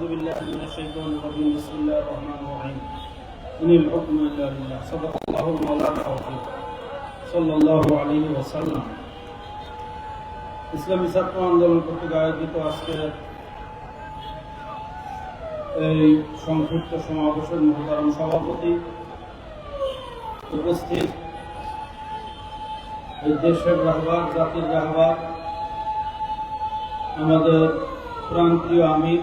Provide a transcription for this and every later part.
بالله من الشيطان الرجيم بسم الله الرحمن الرحيم إن الحكم إلا لله صدق الله مولانا العظيم صلى الله عليه وسلم ইসলামী ছাত্র আন্দোলন কর্তৃক আয়োজিত আজকের এই সংক্ষিপ্ত সমাবেশের মহতারাম সভাপতি, উপস্থিত এই দেশের রাহবার, জাতির রাহবার, আমাদের প্রান্তীয় আমির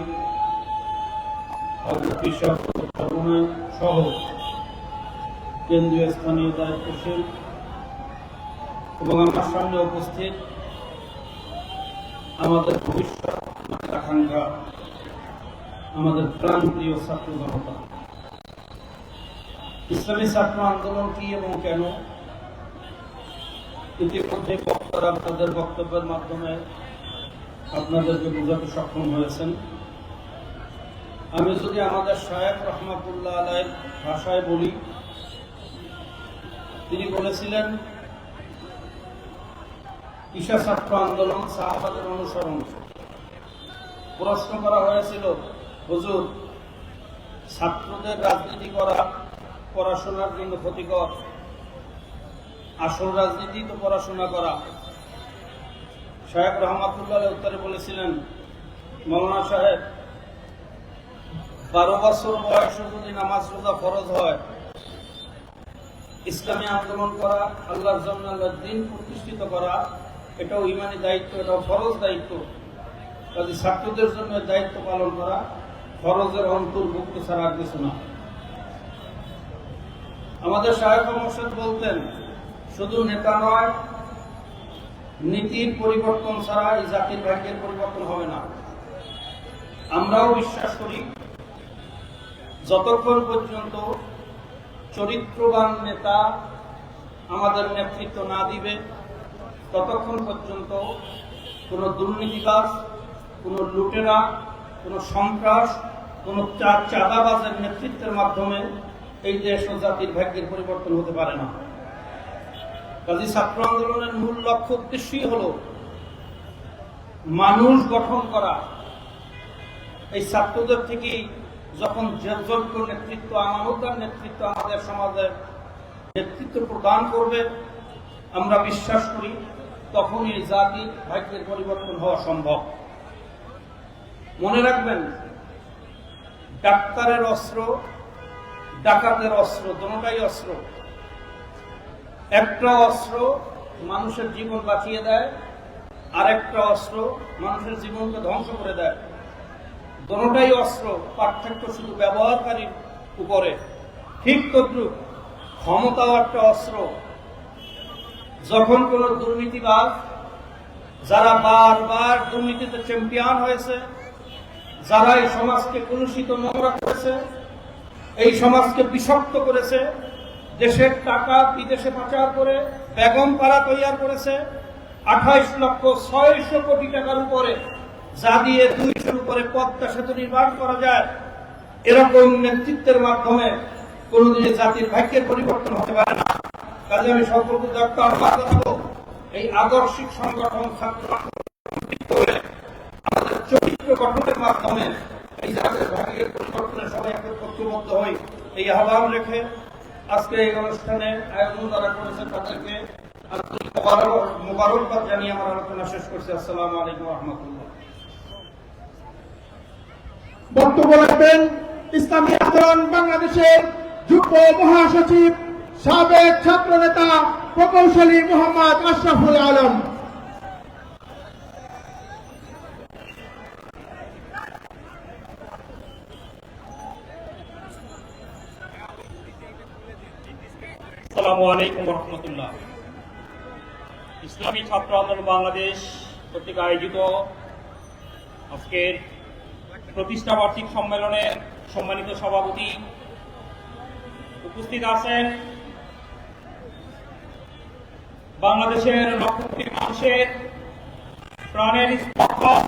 সহ কেন্দ্রীয় স্থানীয় দায়িত্বশীল এবং আমার সামনে উপস্থিত আমাদের ভবিষ্যৎ আকাঙ্ক্ষা, আমাদের প্রান্তীয় ছাত্র জনতা। ইসলামী ছাত্র আন্দোলন কি এবং কেন ইতিমধ্যে বক্তারা তাদের বক্তব্যের মাধ্যমে আপনাদেরকে বোঝাতে সক্ষম হয়েছেন। আমি যদি আমাদের শায়েখ রহমাতুল্লাহ আলাইহির ভাষায় বলি, তিনি বলেছিলেন ঈশা ছাত্র আন্দোলন সাহাবাদের অনুসরণ। প্রশ্ন করা হয়েছিল, হুজুর, ছাত্রদের রাজনীতি করা পড়াশোনার জন্য ক্ষতিকর, আসল রাজনীতি তো পড়াশোনা করা। শায়েখ রহমাতুল্লাহ উত্তরে বলেছিলেন, মৌলানা সাহেব, 12 বছর বয়সে যদি নামাজ রোজা ফরজ হয়, ইসলামী আন্দোলন করা, আল্লাহর জন্য আল্লাহর দ্বীন প্রতিষ্ঠিত করা, এটাও ইমানি দায়িত্ব, এটাও ফরজ দায়িত্ব। কাজে ছাত্রদের জন্য দায়িত্ব পালন করা ফরজের অন্তর্ভুক্ত ছাড়া আর কিছু না। আমাদের শায়েখ মোর্শেদ বলতেন, শুধু নেতা নয়, নীতির পরিবর্তন ছাড়া এই জাতির ভাগ্যের পরিবর্তন হবে না। আমরাও বিশ্বাস করি, যতক্ষণ পর্যন্ত চরিত্রবান নেতা আমাদের নেতৃত্ব না দিবে, ততক্ষণ পর্যন্ত কোন দুর্নীতিবাজ, কোন লুটেরা, কোন সন্ত্রাস, কোন চাঁদাবাজের নেতৃত্বের মাধ্যমে এই দেশ ও জাতির ভাগ্যের পরিবর্তন হতে পারে না। কাজী ছাত্র আন্দোলনের মূল লক্ষ্য উদ্দেশ্যই হল মানুষ গঠন করা। এই ছাত্রদের থেকেই যখন যোগ্য নেতৃত্ব, আমানতদার নেতৃত্ব আমাদের সমাজের নেতৃত্ব প্রদান করবে, আমরা বিশ্বাস করি তখনই এই জাতির ভাগ্যের পরিবর্তন হওয়া সম্ভব। মনে রাখবেন, ডাক্তারের অস্ত্র, ডাকাতের অস্ত্র, দুটোটাই অস্ত্র। একটা অস্ত্র মানুষের জীবন বাঁচিয়ে দেয়, আর একটা অস্ত্র মানুষের জীবনকে ধ্বংস করে দেয়। দুটোটাই অস্ত্র, পার্থক্য শুধু ব্যবহারকারীর উপরে। ঠিক তদ্রুপ ক্ষমতাও একটা অস্ত্র। যখন কোন দুর্নীতিবাজ, যারা বারবার দুর্নীতিতে চ্যাম্পিয়ন হয়েছে, যারা এই সমাজকে কলুষিত নোংরা করেছে, এই সমাজকে বিষাক্ত করেছে, দেশের টাকা বিদেশে পাচার করে বেগম পাড়া তৈরি করেছে, 28,600 কোটি টাকার উপরে, যা দিয়ে 200-র উপরে পদ্মা সেতু নির্মাণ করা যায়, এরকম নেতৃত্বের মাধ্যমে কোনদিন জাতির ভাগ্যের পরিবর্তন হতে পারে না। কাজে আমি সকলকে এই আদর্শিক সংগঠন ছাত্র আমাদের চরিত্র গঠনের মাধ্যমে এই জাতির ভাগ্যের পরিবর্তনের সবাই ঐক্যবদ্ধ হই, এই আহ্বান রেখে আজকে এই অনুষ্ঠানে আয়োজন যারা করেছেন তাদেরকে মোবারকবাদ জানিয়ে আমার আলোচনা শেষ করছি। আসসালামু আলাইকুম ওয়া রাহমাতুল্লাহ। বক্তব্য রাখবেন ইসলামী আন্দোলন বাংলাদেশের যুগ্ম মহাসচিব, সাবেক ছাত্র নেতা প্রকৌশলী মোহাম্মদ আশরাফুল আলম। আসসালামু আলাইকুম ওয়া রাহমাতুল্লাহ। ইসলামী ছাত্র আন্দোলন বাংলাদেশ কর্তৃক আয়োজিত আজকের প্রতিষ্ঠা বার্ষিক সম্মেলনের সম্মানিত সভাপতি, উপস্থিত আছেন বাংলাদেশের লক্ষ কোটি মানুষের প্রাণের স্পর্শক,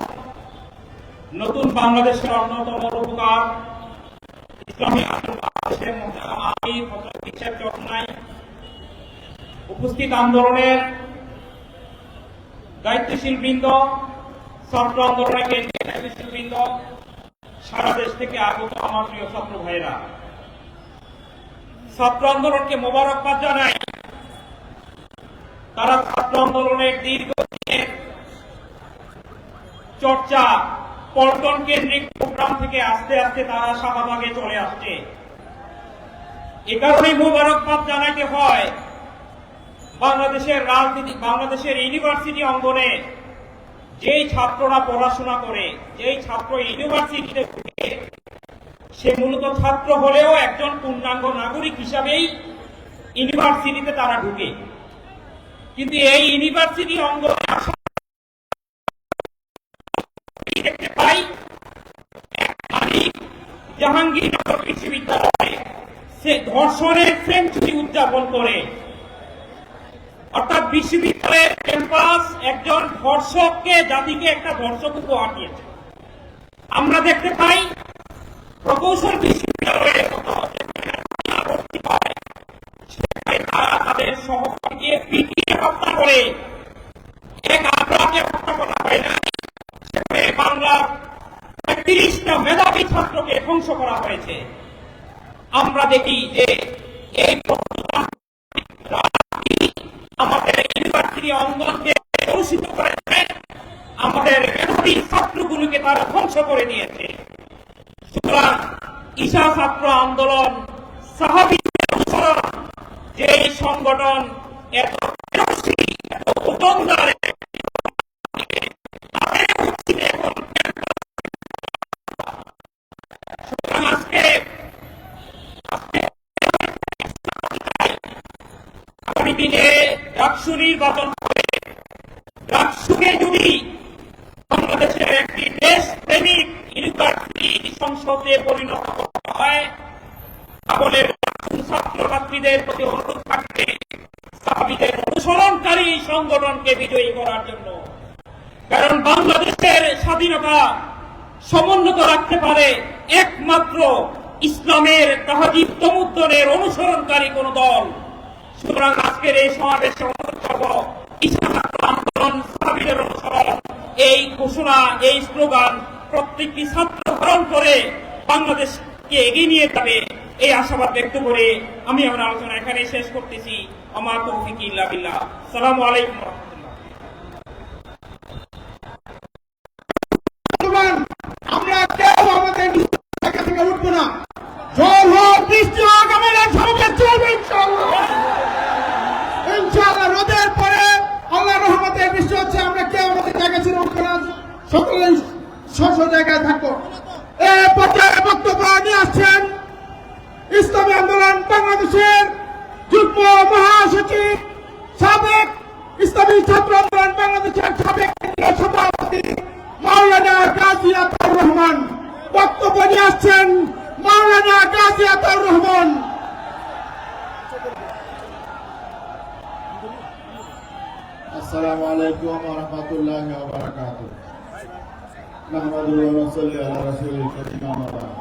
নতুন বাংলাদেশের অন্যতম রূপকার ইসলামী আন্দোলন বাংলাদেশের আমির হিসেবে চট্টগ্রাম, উপস্থিত আন্দোলনের দায়িত্বশীল বৃন্দ, ছাত্র আন্দোলনের কেন্দ্রীয় দায়িত্বশীল বৃন্দ, সারা দেশ থেকে আগত আমার প্রিয় ছাত্র ভাইরা, ছাত্র আন্দোলনকে মোবারকবাদ জানাই। তারা ছাত্র আন্দোলনের দীর্ঘদিনের চর্চা, পল্টন কেন্দ্রিক প্রোগ্রাম থেকে আস্তে আস্তে তারা শাহবাগে চলে আসছে। এ কারণেই মোবারকবাদ জানাইতে হয় বাংলাদেশের রাজনীতি, বাংলাদেশের ইউনিভার্সিটি অঙ্গনে যেই ছাত্ররা পড়াশোনা করে, যেই ছাত্র ইউনিভার্সিটিতে ঢুকে, সে মূলত ছাত্র হলেও একজন পূর্ণাঙ্গ নাগরিক হিসাবেই ইউনিভার্সিটিতে তারা ঢুকে। কিন্তু এই ইউনিভার্সিটি অঙ্গনে আসা দেখতে পাই জাহাঙ্গীরনগর বিশ্ববিদ্যালয়ে সে ধর্ষণের সেঞ্চুরি উদযাপন করে, অর্থাৎ বিশ্ববিদ্যালয়ের ক্যাম্পাস একজন ধর্ষককে, জাতিকে একটা ধর্ষক উপহার দিয়েছে। আমরা দেখতে পাই প্রকৌশল বিশ্ববিদ্যালয়ে তারা তাদের সহপাঠীকে পিটিয়ে হত্যা করে, এক আগ্রাকে হত্যা করা হয় না, বাংলার ৩১টা মেধাবী ছাত্রকে ধ্বংস করা হয়েছে। আমরা দেখি যে এই আমাদের ইউনিভার্সিটি অঙ্গনকে কলুষিত করেছে, আমাদের মেধাবী ছাত্রগুলোকে তারা ধ্বংস করে দিয়েছে। সুতরাং ঈশা ছাত্র আন্দোলন, সাহাবীদের অনুসরণ, যে সংগঠন এত ওজনদার, আগামী দিনে ডাকসু নির্বাচন করে ডাকসুকে যদি বাংলাদেশের একটি দেশপ্রেমিক ইউনিভার্সিটি সংসদে পরিণত করা হয়, তাহলে ছাত্র ছাত্রীদের প্রতি অনুরোধ থাকবে সাহাবীদের অনুসরণকারী সংগঠনকে বিজয়ী করার জন্য। কারণ বাংলাদেশের স্বাধীনতা সমুন্নত রাখতে পারে একমাত্র ইসলামের তাহজিব তমুদ্দনের অনুসরণকারী কোন দল। সুতরাং আজকের এই সমাবেশে অনুরোধ করব, ঈশা ছাত্র আন্দোলন, সাহাবীদের অনুসরণ, এই ঘোষণা, এই স্লোগান প্রত্যেকটি ছাত্র ধারণ করে বাংলাদেশকে এগিয়ে নিয়ে যাবে, এই আশাবাদ ব্যক্ত করে আমি আমার আলোচনা এখানে শেষ করতেছি। আমার তৌফিক ইল্লা বিল্লাহ। আসসালামু আলাইকুম ওয়া রাহমাতুল্লাহ। আমরা কেউ আমাদের জায়গা থেকে উঠবো না। ঝড় হোক, বৃষ্টি হোক, আমাদের সমাবেশ চলবে ইনশাআল্লাহ। ইনশাআল্লাহ রোদের পরে আল্লাহর রহমতের বৃষ্টি হচ্ছে, আমরা কেউ আমাদের জায়গা ছেড়ে উঠবো না, সকলেই স্ব জায়গায় থাকবো। এই পর্যায়ে বক্তব্য নিয়ে আসছেন ইসলামী আন্দোলন বাংলাদেশের যুগ্ম মহাসচিব, সাবেক ইসলামী ছাত্র আন্দোলন বাংলাদেশের সাবেক কেন্দ্রীয় সভাপতি মাওলানা গাজী আতাউর রহমান। বক্তব্য নিয়ে আসছেন মাওলানা গাজী আতাউর রহমান। আসসালামু আলাইকুম ওয়া রাহমাতুল্লাহি ওয়া বারাকাতুহু। নাহমাদুহু ওয়া নুসাল্লি আলা রাসূলিল কারীম, আম্মা বা'দ।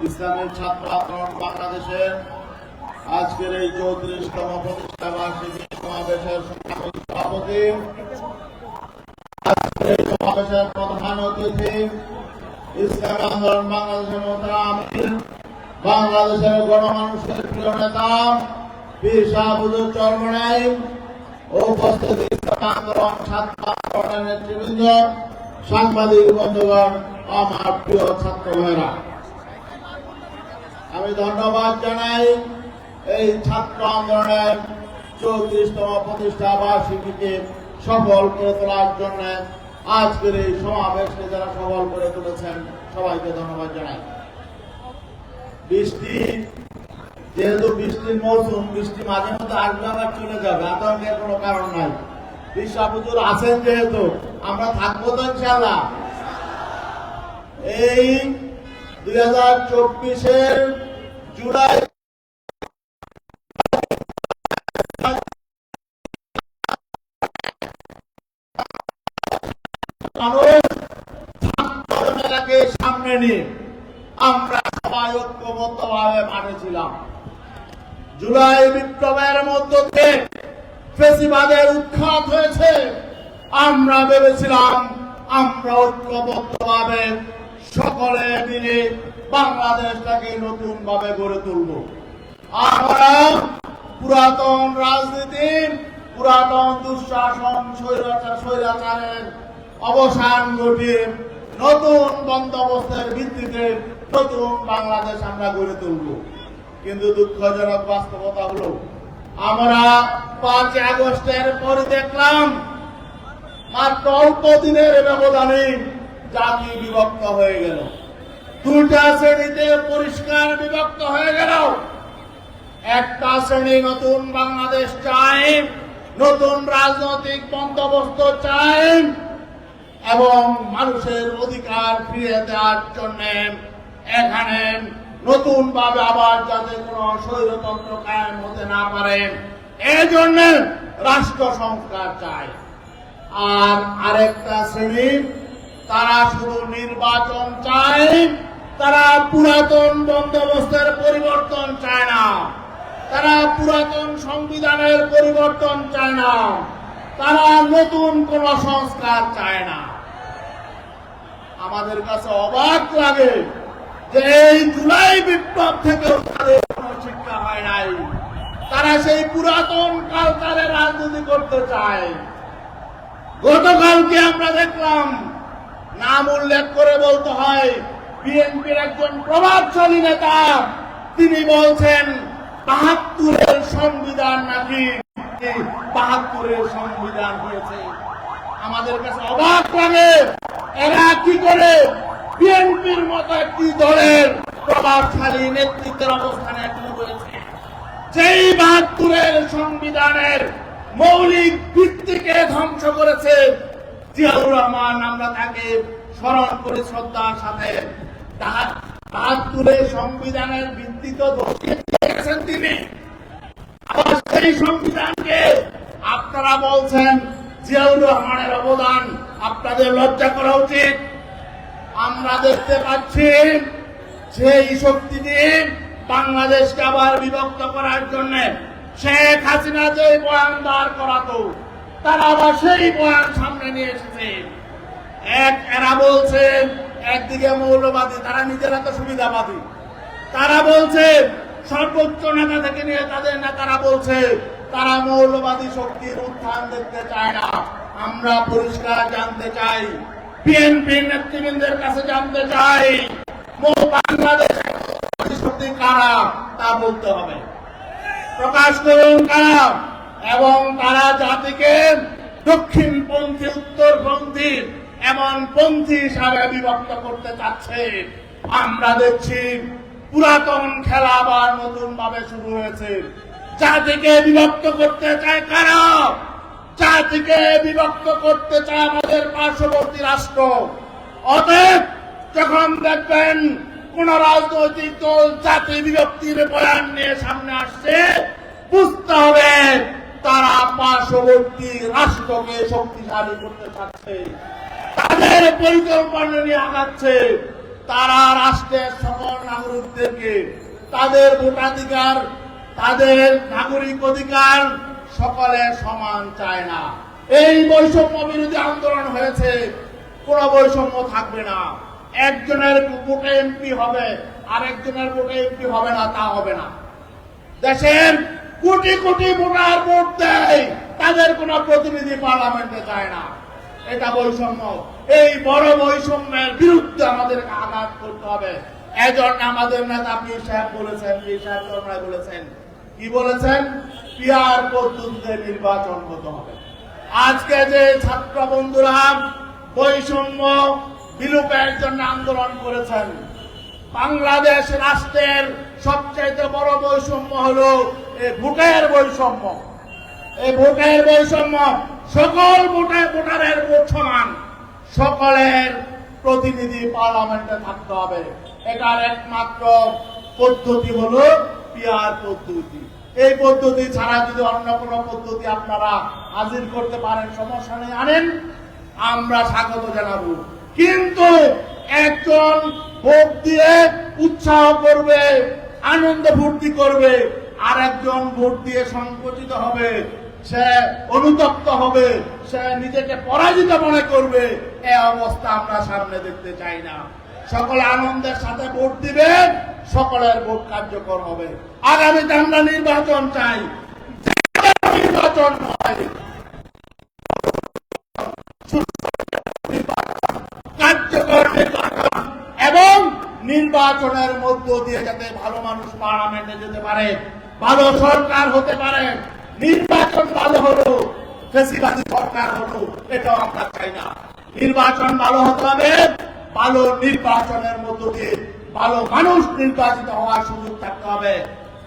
ইসলামের ছাত্র আন্দোলন বাংলাদেশের আজকের এই 34তম প্রতিষ্ঠা বার্ষিকী সমাবেশের সভাপতি, আজকের এই সমাবেশের প্রধান অতিথি, ইসলামী আন্দোলন বাংলাদেশের মোহতারাম আমির, বাংলাদেশের গণমানুষের প্রিয় নেতা পীর শাহ হুজুর চরমনাই, উপস্থিত ইসলামী আন্দোলন ছাত্র আন্দোলনের নেতৃবৃন্দ, সাংবাদিক বন্ধুগণ, আমার প্রিয় ছাত্র ভাইরা, আমি ধন্যবাদ জানাই এই ছাত্র আন্দোলনের 34তম প্রতিষ্ঠা বার্ষিকীকে সফল করে তোলার জন্য আজকের এই সমাবেশকে যারা সফল করে তুলেছেন সবাইকে ধন্যবাদ জানাই। বৃষ্টি, যেহেতু বৃষ্টির মৌসুম, বৃষ্টি মাঝে মধ্যে আসবে আবার চলে যাবে, আতঙ্কের কোনো কারণ নাই। বিশ্ব হুজুর আছেন যেহেতু আমরা থাকবো তো ইনশাআল্লাহ। এই 2024-এর জুলাই মেলাকে সামনে নিয়ে আমরা সবাই ঐক্যবদ্ধভাবে মাঠে ছিলাম। জুলাই বিপ্লবের মধ্য দিয়ে ফেসিবাদের উৎখাত হয়েছে। আমরা ভেবেছিলাম আমরা ঐক্যবদ্ধভাবে সকলে মিলে বাংলাদেশটাকে নতুন ভাবে গড়ে তুলব। আমরা পুরাতন রাজনীতি, পুরাতন দুঃশাসন, স্বৈরাচারের অবসান ঘটিয়ে নতুন বন্দোবস্তের ভিত্তিতে নতুন বাংলাদেশ আমরা গড়ে তুলব। কিন্তু দুঃখজনক বাস্তবতা হলো আমরা 5 আগস্টের পরে দেখলাম মাত্র অল্প দিনের ব্যবধানে জাতি বিভক্ত হয়ে গেল, দুটা শ্রেণীতে পরিষ্কার বিভক্ত হয়ে গেল। একটা শ্রেণী নতুন বাংলাদেশ চায়, নতুন রাজনৈতিক বন্দোবস্ত চায় এবং মানুষের অধিকার ফিরিয়ে দেওয়ার জন্য এখানে নতুন ভাবে আবার যাতে কোন স্বৈরতন্ত্র কায়েম হতে না পারে এজন্য রাষ্ট্র সংস্কার চায়। আর আরেকটা শ্রেণী তারা শুধু নির্বাচন চায়, তারা পুরাতন বন্দোবস্তের পরিবর্তন চায় না, তারা পুরাতন সংবিধানের পরিবর্তন চায় না, তারা নতুন কোন সংস্কার চায় না। আমাদের কাছে অবাক লাগে যে এই জুলাই বিপ্লব থেকে তাদের কোনো শিক্ষা হয় নাই, তারা সেই পুরাতন কালচারের রাজনীতি করতে চায়। গতকালকে আমরা দেখলাম, নাম উল্লেখ করে বলতে হয়, বিএনপির একজন প্রভাবশালী নেতা তিনি বলছেন ৭২-এর সংবিধান নাকি ৭২-এর সংবিধান হয়েছে। আমাদের কাছে অবাক লাগে এরা কি করে বিএনপির মতো একটি দলের প্রভাবশালী নেতৃত্বের অবস্থানে এখনো রয়েছে, যেই ৭২-এর সংবিধানের মৌলিক ভিত্তিকে ধ্বংস করেছে জিয়াউর রহমান। আমরা তাকে স্মরণ করি শ্রদ্ধার সাথে। ৭২-এর সংবিধানের ভিত্তি তো ধসিয়ে দিয়েছেন তিনি। আবার সেই সংবিধানকে আপনারা বলছেন জিয়াউর রহমানের অবদান, আপনাদের লজ্জা করা উচিত। আমরা দেখতে পাচ্ছি সেই শক্তি দিয়ে বাংলাদেশকে আবার বিভক্ত করার জন্য শেখ হাসিনা যে বয়ান দাঁড় করাতো, তারা আবার সেই বয়ান সামনে নিয়ে এসেছে। এরা বলছে একদিকে মৌলবাদী, তারা নিজেরা তো সুবিধাবাদী। তারা বলছে সর্বোচ্চ নেতা থেকে নিয়ে তাদের নেতারা বলছে তারা মৌলবাদী শক্তির উত্থান দেখতে চায় না। আমরা পরিষ্কার জানতে চাই, বিএনপির নেতৃবৃন্দের কাছে জানতে চাই, বাংলাদেশের শক্তি কারা তা বলতে হবে, প্রকাশ করুন কারা। এবং তারা জাতিকে দক্ষিণপন্থী, উত্তরপন্থী এমন পন্থী হিসাবে বিভক্ত করতে চাচ্ছে। আমরা দেখছি পুরাতন খেলা আবার নতুন ভাবে শুরু হয়েছে। জাতিকে বিভক্ত করতে চায় কারা? জাতিকে বিভক্ত করতে চায় আমাদের পার্শ্ববর্তী রাষ্ট্র। অতএব যখন দেখবেন কোন রাজনৈতিক দল জাতি বিভক্তির বয়ান নিয়ে সামনে আসছে, বুঝতে হবে তারা পার্শ্ববর্তী রাষ্ট্রকে শক্তিশালী করতে চাচ্ছে, তাদের পরিকল্পনা নিয়ে আগাচ্ছে। তারা রাষ্ট্রের সকল নাগরিকদেরকে তাদের ভোটাধিকার, তাদের নাগরিক অধিকার সকলের সমান চায় না। এই বৈষম্য বিরোধী আন্দোলন হয়েছে, কোন বৈষম্য থাকবে না। একজনের ভোটে এমপি হবে, আরেকজনের ভোটে এমপি হবে না, তা হবে না। দেশের কোটি কোটি ভোটার ভোট দেয়, তাদের কোন প্রতিনিধি পার্লামেন্টে যায় না। এটা বৈষম্য। এই বড় বৈষম্যের বিরুদ্ধে আমাদেরকে আঘাত করতে হবে। এজন্য আমাদের নেতা পীর সাহেব বলেছেন, কি বলেছেন? পিয়ার পদ্ধতিতে নির্বাচন হতে হবে। আজকে যে ছাত্র বন্ধুরা বৈষম্য বিলোপের জন্য আন্দোলন করেছেন, বাংলাদেশ রাষ্ট্রের সবচেয়ে বড় বৈষম্য হলো এই ভোটের বৈষম্য। এই ভোটের বৈষম্য, সকল ভোটারের ভোট সমান, সকলের প্রতিনিধি পার্লামেন্টে থাকতে হবে। এটার একমাত্র পদ্ধতি হলো পিয়ার পদ্ধতি। এই পদ্ধতি ছাড়া যদি অন্য কোন পদ্ধতি আপনারা হাজির করতে পারেন, সমস্যা নেই, আনেন, আমরা স্বাগত জানাবো। কিন্তু একজন ভোট দিয়ে উৎসাহ করবে, আনন্দ ফুর্তি করবে, আর একজন ভোট দিয়ে সংকুচিত হবে, সে অনুতপ্ত হবে, সে নিজেকে পরাজিত মনে করবে, এই অবস্থা আমরা সামনে দেখতে চাই না। সকলে আনন্দের সাথে ভোট দিবেন, সকলের ভোট কার্যকর হবে। আগামীতে আমরা নির্বাচন চাই, নির্বাচন হয় কার্যকর নির্বাচন, এবং নির্বাচনের মধ্য দিয়ে যাতে ভালো মানুষ পার্লামেন্টে যেতে পারে, ভালো সরকার হতে পারে। নির্বাচন ভালো হলো, ফেসিবাদী সরকার হলো, এটাও আমরা চাই না। নির্বাচন ভালো হতে হবে, ভালো নির্বাচনের মধ্য দিয়ে ভালো মানুষ নির্বাচিত হওয়ার সুযোগ থাকতে হবে।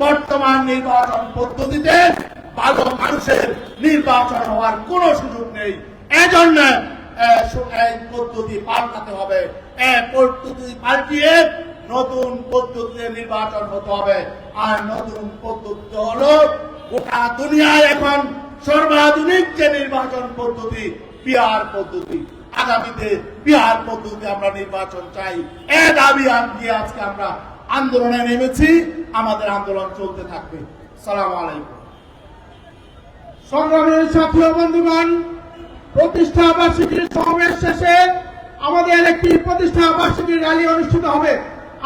বর্তমান নির্বাচন পদ্ধতিতে ভালো মানুষের নির্বাচন হওয়ার কোন সুযোগ নেই। এজন্য এই পদ্ধতি পাল্টাতে হবে। এই পদ্ধতি পাল্টিয়ে নতুন পদ্ধতিতে নির্বাচন হতে হবে। আর নতুন পদ্ধতি হলো গোটা দুনিয়ায় এখন সর্বাধুনিক যে নির্বাচন পদ্ধতি, পিআর পদ্ধতি। আগামীতে পিআর পদ্ধতি আমরা নির্বাচন চাই। এ দাবি নিয়ে আজকে আমরা আন্দোলনে নেমেছি। আমাদের আন্দোলন চলতে থাকবে। সালাম আলাইকুম। সংগ্রামের সাথী ও বন্ধুগণ, প্রতিষ্ঠা বার্ষিকীর সমাবেশ শেষে আমাদের একটি প্রতিষ্ঠা বার্ষিকী র্যালি অনুষ্ঠিত হবে।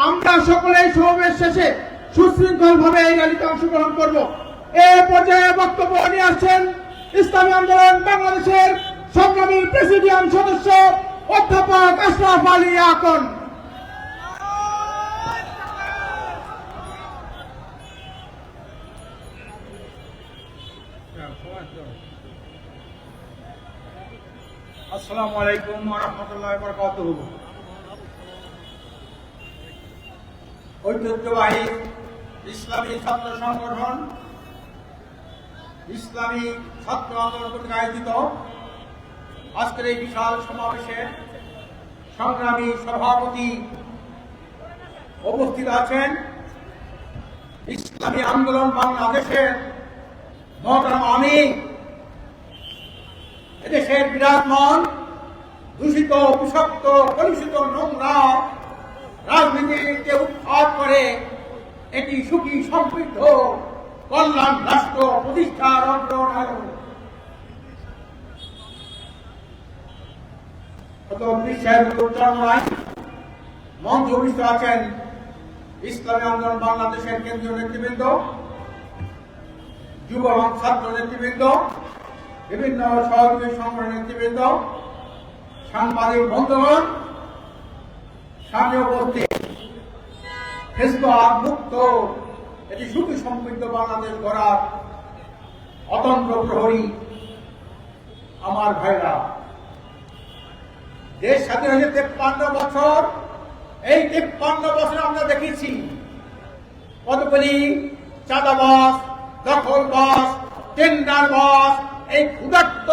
আমরা সকলেই সমাবেশ শেষে সুশৃঙ্খল ভাবে এই র্যালিতে অংশগ্রহণ করব। এই পর্যায়ে বক্তব্য নিয়ে আসছেন ইসলামী আন্দোলন বাংলাদেশের সংগ্রামী প্রেসিডিয়াম সদস্য অধ্যাপক আশরাফ আলী আকন। আসসালামু আলাইকুম ওয়া রাহমাতুল্লাহি ওয়া বারাকাতুহু। ঐতিহ্যবাহী ইসলামী ছাত্র সংগঠন ইসলামী ছাত্র আন্দোলন কর্তৃক আয়োজিত আজকের এই বিশাল সমাবেশে সংগ্রামী সভাপতি উপস্থিত আছেন ইসলামী আন্দোলন বাংলাদেশের মহতারাম আমির, এদেশের বিরাজমান দূষিত, বিষাক্ত, কলুষিত, নোংরা রাজনীতিকে উৎখাত করে এটি সুখী সমৃদ্ধ কল্যাণ রাষ্ট্র প্রতিষ্ঠার অগ্রনায়ক মঞ্চ উপস্থিত আছেন ইসলামী আন্দোলন বাংলাদেশের কেন্দ্রীয় নেতৃবৃন্দ, যুব এবং ছাত্র নেতৃবৃন্দ, বিভিন্ন সহযোগী সংগঠনের নেতৃবৃন্দ, সাংবাদিক বন্ধুগণ, সামনে উপস্থিত ফেসবুক মুক্ত এটি সুখী সমৃদ্ধ বাংলাদেশ গড়ার অতন্ত্র প্রহরী আমার ভাইরা। দেশ স্বাধীন হয়েছে 53 বছর। এই 53 বছর আমরা দেখেছি কতগুলি চাঁদাবাজ, দখলবাজ, টেন্ডারবাজ এই ক্ষুধার্ত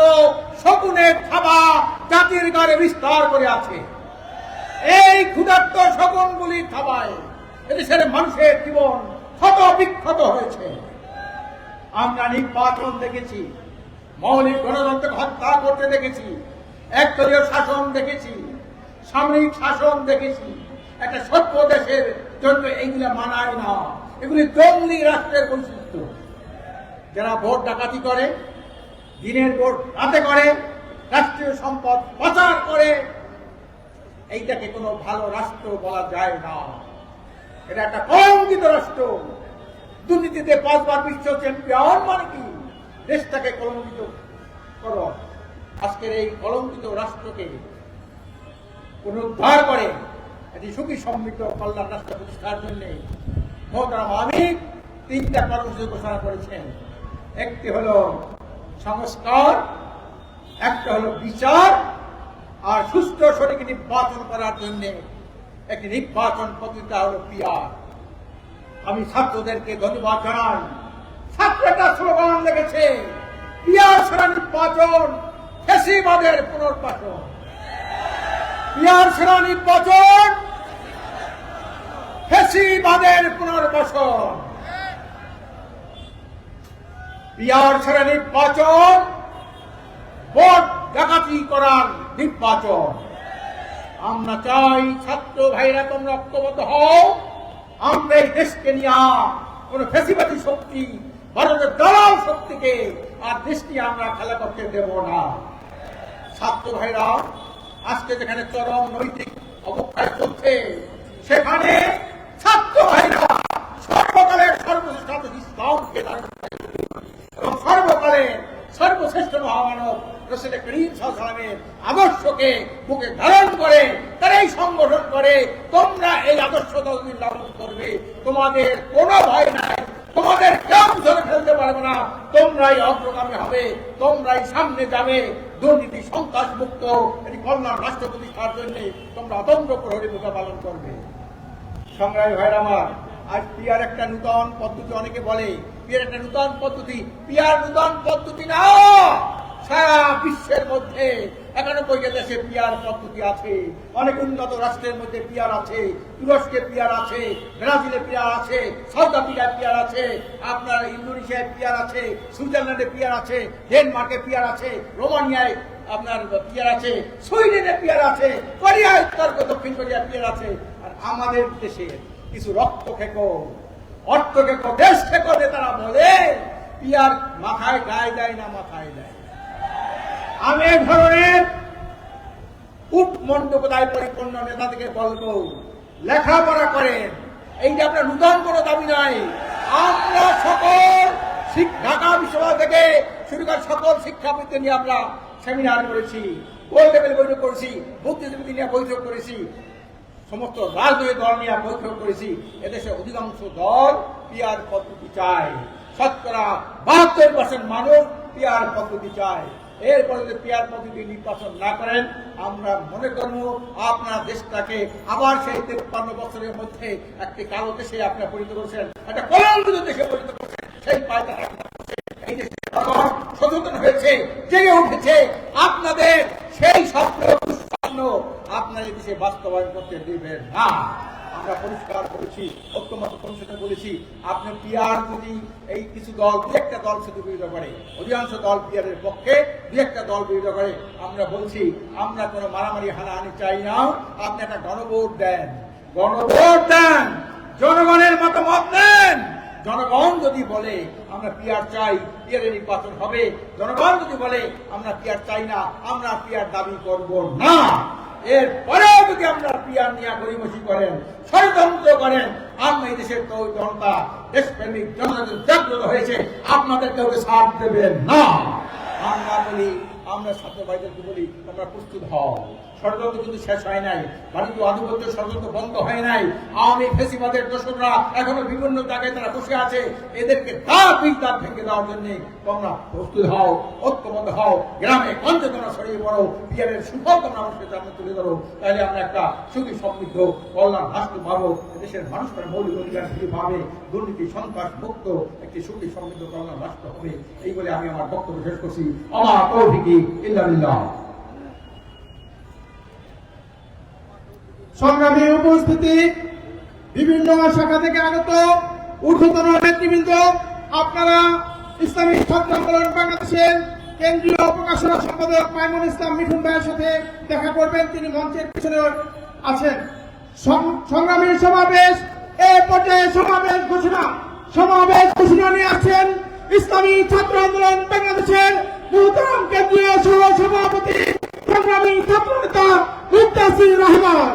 শকুনের থাবা জাতির গায়ে বিস্তার করে আছে। এই ক্ষুধার্ত শকুনগুলির থাবায় এদেশের মানুষের জীবন ক্ষত বিক্ষত হয়েছে। আমরা নির্বাচন দেখেছি, মৌলিক গণতন্ত্রকে হত্যা করতে দেখেছি, একদলীয় শাসন দেখেছি, সামরিক শাসন দেখেছি। একটা সভ্য দেশের জন্য এইগুলো মানায় না, এগুলি জঙ্গলি রাষ্ট্রের বৈশিষ্ট্য। যারা ভোট ডাকাতি করে, দিনের ভোট রাতে করে, রাষ্ট্রীয় সম্পদ পাচার করে, এইটাকে কোনো ভালো রাষ্ট্র বলা যায় না। এটা একটা কলঙ্কিত রাষ্ট্র। দুর্নীতিতে 5 বার বিশ্ব চ্যাম্পিয়ন মানে কি? দেশটাকে কলঙ্কিত করো। আজকের এই কলঙ্কিত রাষ্ট্রকে পুনরুদ্ধার করে এটি সুখী সমৃদ্ধ কল্যাণ রাষ্ট্র প্রতিষ্ঠার জন্য মহতারাম আমির 3টা কর্মসূচি ঘোষণা করেছেন। একটি হলো সংস্কার, একটা হলো বিচার, আর সুষ্ঠু সঠিক নির্বাচন করার জন্য একটি নির্বাচন পদ্ধতি হলো পিআর। আমি ছাত্রদেরকে ধন্যবাদ জানাই। ছাত্রটা স্লোগান লেগেছে, পিআর ছাড়া নির্বাচন ফ্যাসিবাদের পুনর্বাসন। পিআর ছাড়া নির্বাচন ফ্যাসিবাদের পুনর্বাসন। পিআর ছাড়া নির্বাচন ভোট ডাকাতি করার নির্বাচন। আমরা চাই ছাত্র ভাইরা তোমরা ঐক্যবদ্ধ হও। আমরা এই দেশকে নিয়ে কোন ফ্যাসিবাদী শক্তি, ভারতের দালাল শক্তিকে আর দেশকে আমরা খেলা করতে দেব না। ছাত্র ভাইরা আজকে যেখানে চরম নৈতিক অবক্ষয় চলছে, করছে, সেখানে ছাত্র ভাইরা সর্বকালের সর্বশ্রেষ্ঠ ইসলামকে ধারণ করে এবং সর্বকালের সর্বশ্রেষ্ঠ মহামানব রাসূল করিম সাল্লাল্লাহু আলাইহি ওয়াসাল্লামের আদর্শকে বুকে ধারণ করে তারা এই সংগঠন করে। তোমরা এই আদর্শ যদি লালন করবে, তোমাদের কোনো ভয় নাই, তোমাদের কেউ ধরে ফেলতে পারবে না, তোমরাই অগ্রগামী হবে, তোমরাই সামনে যাবে। দুর্নীতি সন্ত্রাস মুক্ত এটি কল্যাণ রাষ্ট্র প্রতিষ্ঠার জন্য তোমরা অতন্ত্র প্রহরী ভূমিকা পালন করবে। সংগ্রামী ভাইরা আমার, আজ পিয়ার একটা নূতন পদ্ধতি, অনেকে বলে পিয়ার একটা নূতন পদ্ধতি। পিয়ার নূতন পদ্ধতি না, সারা বিশ্বের মধ্যে 91টা দেশে পিয়ার পদ্ধতি আছে। অনেক উন্নত রাষ্ট্রের মধ্যে পিয়ার আছে, তুরস্কে পিয়ার আছে, ব্রাজিলে পিয়ার আছে, সাউথ আফ্রিকায় পিয়ার আছে, আপনার ইন্দোনেশিয়ায় পিয়ার আছে, সুইজারল্যান্ডে পিয়ার আছে, ডেনমার্কে পিয়ার আছে, রোমানিয়ায় আপনার পিয়ার আছে, সুইডেনে পিয়ার আছে, কোরিয়ায় উত্তর দক্ষিণ কোরিয়ায় পিয়ার আছে। আর আমাদের দেশে কিছু রক্ত খেকো, অর্থ খেকো, দেশ খেকো নেতারা বলে পিয়ার মাথায় গায়ে দেয় না, মাথায় দেয়। আমি এই ধরনের উপমন্ডপদায় পরিপূর্ণ নেতাদেরকে বলবো, লেখাপড়া করেন। এই যে আপনার নূতন কোনো দাবি নাই। আমরা সকল ঢাকা বিশ্ববিদ্যালয় থেকে শুরু করে সকল শিক্ষাবিদদের নিয়ে আমরা সেমিনার করেছি, গোল লেভেল বৈঠক করেছি, বুদ্ধিজীবী নিয়ে বৈঠক করেছি, সমস্ত রাজনৈতিক দল নিয়ে বৈঠক করেছি। এদেশে অধিকাংশ দল পিয়ার পদ্ধতি চায়, শতকরা 72% মানুষ পিয়ার পদ্ধতি চায়। এরপরে যদি পিয়ার পদ্ধতি নির্বাচন না করেন, আমরা মনে করব আপনার দেশটাকে আবার সেই 53 বছরের মধ্যে একটি কালো দেশে আপনারা পরিণত করছেন, একটা কলঙ্কিত দেশে পরিণত করছেন। সেই পায়টা এই দেশে সচেতন হয়েছে, জেগে উঠেছে। আপনাদের সেই স্বপ্ন আপনার এই দেশে বাস্তবায়ন করতে দিবেন না। আমরা পরিষ্কার করেছি, ঐক্যমত্য কমিশনে বলেছি, আপনি পিয়ার যদি এই কিছু দল, দু একটা দল শুধু বিরোধিতা করে, অধিকাংশ দল পিয়ারের পক্ষে, দু একটা দল বিরোধিতা করে। আমরা বলছি আমরা কোনো মারামারি হানাহানি চাই না। আপনি একটা গণভোট দেন, গণভোট দেন, জনগণের মতামত নেন। জনগণ যদি বলে আমরা পিয়ার চাই, পিয়ারের নির্বাচন হবে। জনগণ যদি বলে আমরা পিয়ার চাই না, আমরা পিয়ার দাবি করব না। এরপরেও যদি আপনারা পিয়ার নিয়ে গরিমসি করেন, ষড়যন্ত্র করেন, আমরা এই দেশের জনতা, দেশপ্রেমিক জনতা জাগ্রত হয়েছে, আপনাদের কেউ ছাড় দেবেন না। আমরা বলি, আমরা ছাত্র ভাইদেরকে বলি, তোমরা প্রস্তুত হও। ষড়যন্ত্র কিন্তু শেষ হয় নাই, ভারতীয় আধিপত্য ষড়যন্ত্র বন্ধ হয় নাই। আওয়ামী ফেসিবাদের দোসররা এখনো বিভিন্ন জায়গায় তারা বসে আছে। এদেরকে দাঁত ভেঙে দেওয়ার জন্য তোমরা প্রস্তুত হও, ঐক্যবদ্ধ হও, গ্রামে গঞ্জে তোমরা ছড়িয়ে পড়ো, পিয়ারের সুফল তোমরা মানুষের সামনে তুলে ধরো। তাহলে আমরা একটা সুখী সমৃদ্ধ কল্যাণ রাষ্ট্র পাবো। দেশের মানুষের মৌলিক অধিকার ফিরে পাবে, দুর্নীতি সন্ত্রাস মুক্ত একটি সুখী সমৃদ্ধ কল্যাণ রাষ্ট্র হবে। এই বলে আমি আমার বক্তব্য শেষ করছি। ওমা তৌফিকি ইল্লা বিল্লাহ। সংগ্রামী উপস্থিতি, বিভিন্ন শাখা থেকে আগত ঊর্ধ্বতন নেতৃবৃন্দ, আপনারা ইসলামী ছাত্র আন্দোলন বাংলাদেশের কেন্দ্রীয় প্রকাশনা সম্পাদক মাইমুল ইসলাম মিঠুন ভাইয়ের সাথে দেখা করবেন, তিনি মঞ্চের পিছনে আছেন। সংগ্রামী সমাবেশ এ পর্যায়ে সমাবেশ ঘোষণা নিয়ে আছেন ইসলামী ছাত্র আন্দোলন বাংলাদেশের মোহতারাম কেন্দ্রীয় সহ সভাপতি সংগ্রামী ছাত্র নেতা মুত্তাসির রহমান।